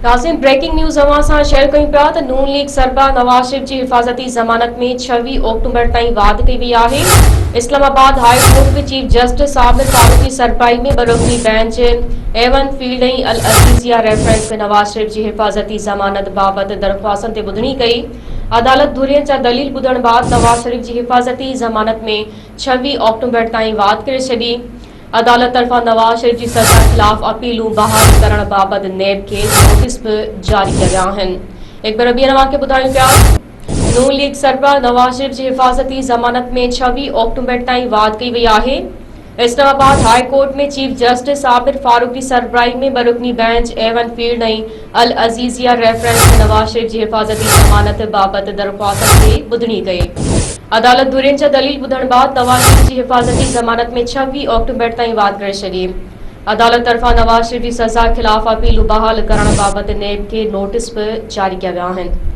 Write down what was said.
नाज़रीन, breaking news अवां सां शेयर कयूं पिया त नून लीग सरबराह नवाज़ शरीफ जी हिफ़ाज़ती ज़मानत में 26 अक्टूबर ताईं वाध कई वई आहे। इस्लामाबाद हाई कोर्ट में चीफ जस्टिस आमिर फारूकी सरबराही में बरुकनी बेंच एवन फील्ड ऐं अल अज़ीज़िया रेफरेंस में नवाज़ शरीफ जी हिफ़ाज़ती ज़मानत बाबति दरख़्वास्तनि ते ॿुधणी कई। अदालत धुरियनि जा दलील ॿुधण बाद नवाज़ शरीफ जी हिफ़ाज़ती ज़मानत में 26 अक्टूबर ताईं वाध करे छॾी। अदालत तरफ़ां नवाज़ शरीफ जी सज़ा ख़िलाफ़ अपीलूं बहाल करण बाबति नेब खे नोटिस बि जारी कया विया आहिनि। एक बार ॿियनि अवां खे ॿुधायूं पिया नून लीग सरबराह नवाज़ शरीफ जी हिफ़ाज़ती ज़मानत में 26 अक्टूबर ताईं वाध कई वई आहे। इस्लामाबाद हाई कोर्ट में चीफ जस्टिस आमिर फारूकी सरबराही में बरुकनी बेंच एवन फील्ड ऐं अल अज़ीज़िया रेफरेंस में नवाज़ शरीफ जी हिफ़ाज़ती ज़मानत बाबति दरख़्वास्तनि ते ॿुधणी कई। अदालत धुरियनि जा दलील ॿुधण बाद नवाज़ शरीफ जी हिफ़ाज़ती ज़मानत में 26 अक्टूबर ताईं वाध करे छॾी। अदालत तरफ़ां नवाज़ शरीफ जी सज़ा ख़िलाफ़ अपीलूं बहाल करण बाबति नेब खे नोटिस बि जारी कया विया आहिनि।